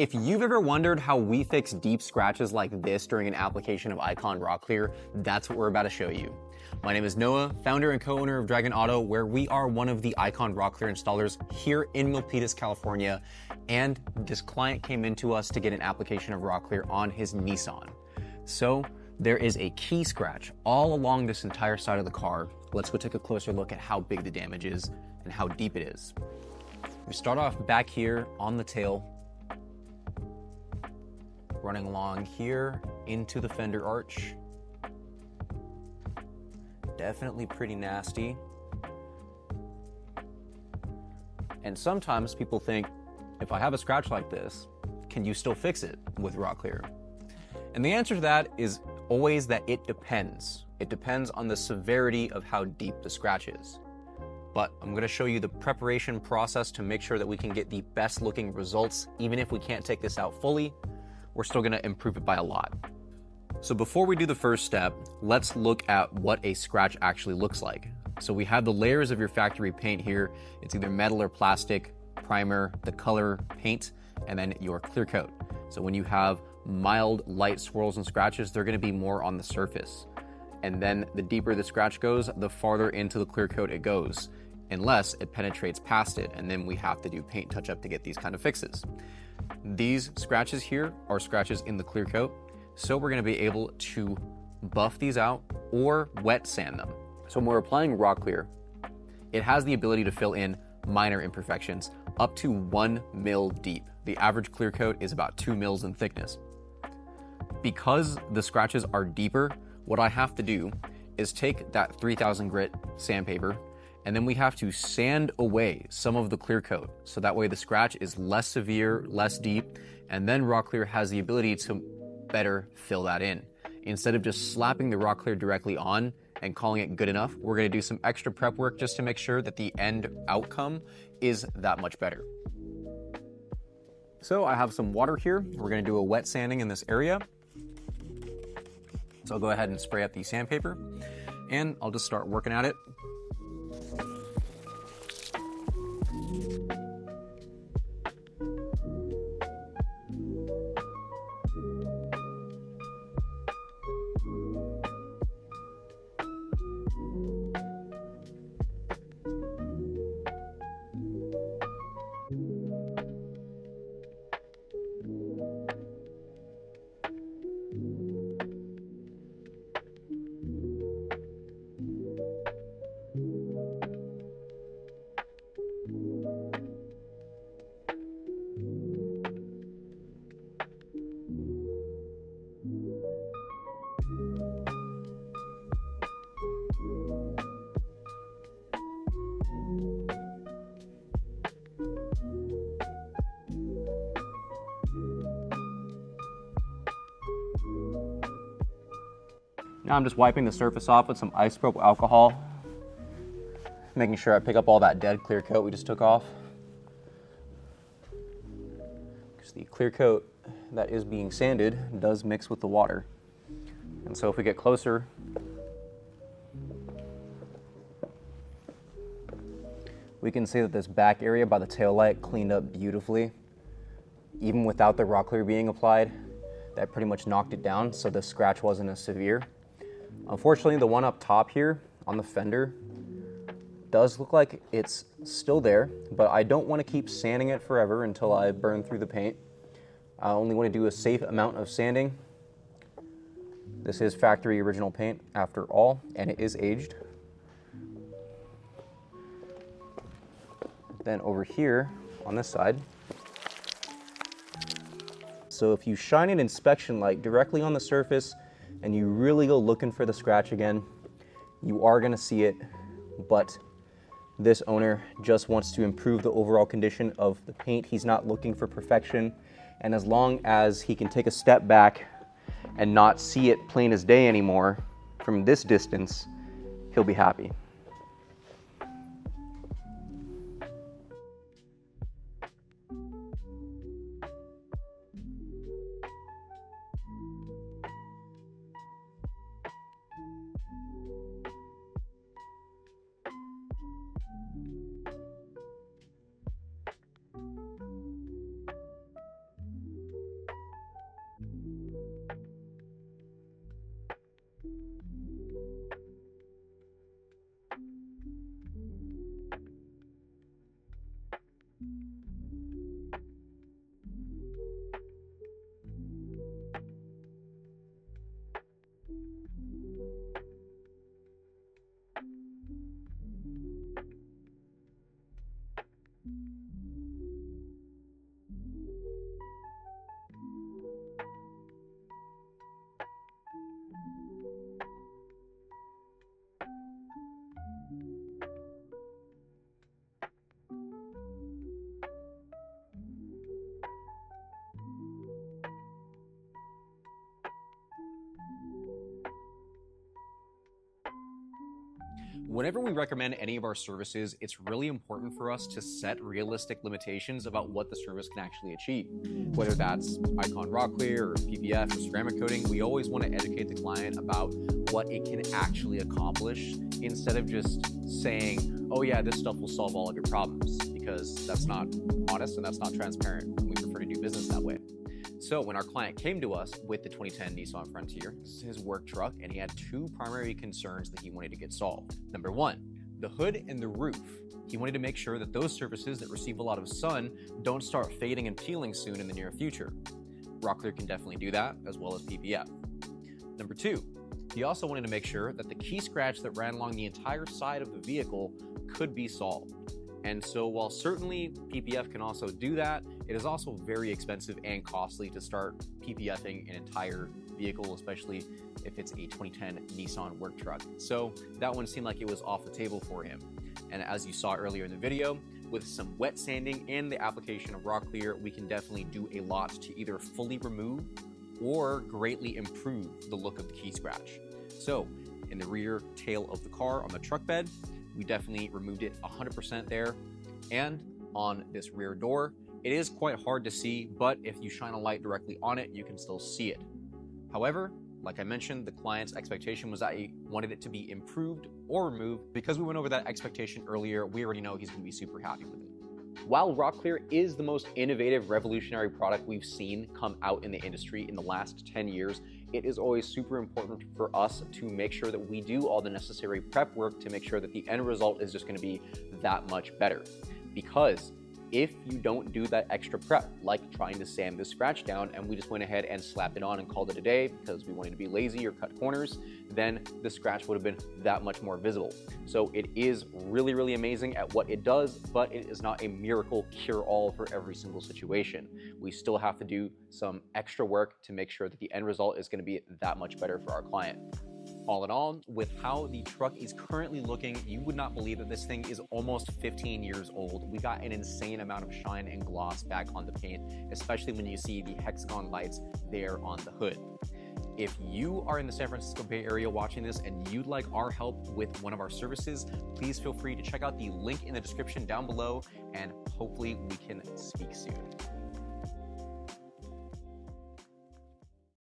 If you've ever wondered how we fix deep scratches like this during an application of Icon Rocklear, that's what we're about to show you. My name is Noah, founder and co-owner of Dragon Auto, where we are one of the Icon Rocklear installers here in Milpitas, California. And this client came into us to get an application of Rocklear on his Nissan. So there is a key scratch all along this entire side of the car. Let's go take a closer look at how big the damage is and how deep it is. We start off back here on the tail, running along here into the fender arch. Definitely pretty nasty. And sometimes people think, if I have a scratch like this, can you still fix it with Rocklear? And the answer to that is always that it depends. It depends on the severity of how deep the scratch is. But I'm going to show you the preparation process to make sure that we can get the best looking results. Even if we can't take this out fully, we're still going to improve it by a lot. So before we do the first step, let's look at what a scratch actually looks like. So we have the layers of your factory paint here. It's either metal or plastic, primer, the color, paint, and then your clear coat. So when you have mild light swirls and scratches, they're going to be more on the surface. And then the deeper the scratch goes, the farther into the clear coat it goes, unless it penetrates past it, and then we have to do paint touch-up to get these kind of fixes. These scratches here are scratches in the clear coat, so we're going to be able to buff these out or wet sand them. So when we're applying Rocklear, it has the ability to fill in minor imperfections up to 1 mil deep. The average clear coat is about 2 mils in thickness. Because the scratches are deeper, what I have to do is take that 3000 grit sandpaper, and then we have to sand away some of the clear coat, so that way the scratch is less severe, less deep, and then Rocklear has the ability to better fill that in. Instead of just slapping the Rocklear directly on and calling it good enough, we're going to do some extra prep work just to make sure that the end outcome is that much better. So I have some water here. We're going to do a wet sanding in this area. So I'll go ahead and spray up the sandpaper, and I'll just start working at it. Now I'm just wiping the surface off with some isopropyl alcohol, making sure I pick up all that dead clear coat we just took off. Because the clear coat that is being sanded does mix with the water. And so if we get closer, we can see that this back area by the taillight cleaned up beautifully. Even without the Rocklear being applied, that pretty much knocked it down, so the scratch wasn't as severe. Unfortunately, the one up top here on the fender does look like it's still there, but I don't want to keep sanding it forever until I burn through the paint. I only want to do a safe amount of sanding. This is factory original paint after all, and it is aged. Then over here on this side, so if you shine an inspection light directly on the surface and you really go looking for the scratch again, you are going to see it, but this owner just wants to improve the overall condition of the paint. He's not looking for perfection, and as long as he can take a step back and not see it plain as day anymore from this distance, he'll be happy. Whenever we recommend any of our services, it's really important for us to set realistic limitations about what the service can actually achieve. Whether that's Icon Rocklear or PPF or ceramic coating, we always want to educate the client about what it can actually accomplish instead of just saying, oh yeah, this stuff will solve all of your problems, because that's not honest and that's not transparent. We prefer to do business that way. So when our client came to us with the 2010 Nissan Frontier, this is his work truck, and he had two primary concerns that he wanted to get solved. Number one, the hood and the roof. He wanted to make sure that those surfaces that receive a lot of sun don't start fading and peeling soon in the near future. Rocklear can definitely do that, as well as PPF. Number two, he also wanted to make sure that the key scratch that ran along the entire side of the vehicle could be solved. And so while certainly PPF can also do that, it is also very expensive and costly to start PPFing an entire vehicle, especially if it's a 2010 Nissan work truck. So that one seemed like it was off the table for him. And as you saw earlier in the video, with some wet sanding and the application of Rocklear, we can definitely do a lot to either fully remove or greatly improve the look of the key scratch. So in the rear tail of the car on the truck bed, we definitely removed it 100% there. And on this rear door, it is quite hard to see, but if you shine a light directly on it, you can still see it. However, like I mentioned, the client's expectation was that he wanted it to be improved or removed. Because we went over that expectation earlier, we already know he's going to be super happy with it. While Rocklear is the most innovative, revolutionary product we've seen come out in the industry in the last 10 years, it is always super important for us to make sure that we do all the necessary prep work to make sure that the end result is just going to be that much better. Because if you don't do that extra prep, like trying to sand this scratch down and we just went ahead and slapped it on and called it a day because we wanted to be lazy or cut corners, then the scratch would have been that much more visible. So it is really, really amazing at what it does, but it is not a miracle cure-all for every single situation. We still have to do some extra work to make sure that the end result is going to be that much better for our client. All in all, with how the truck is currently looking, you would not believe that this thing is almost 15 years old. We got an insane amount of shine and gloss back on the paint, especially when you see the hexagon lights there on the hood. If you are in the San Francisco Bay Area watching this and you'd like our help with one of our services, please feel free to check out the link in the description down below, and hopefully we can speak soon.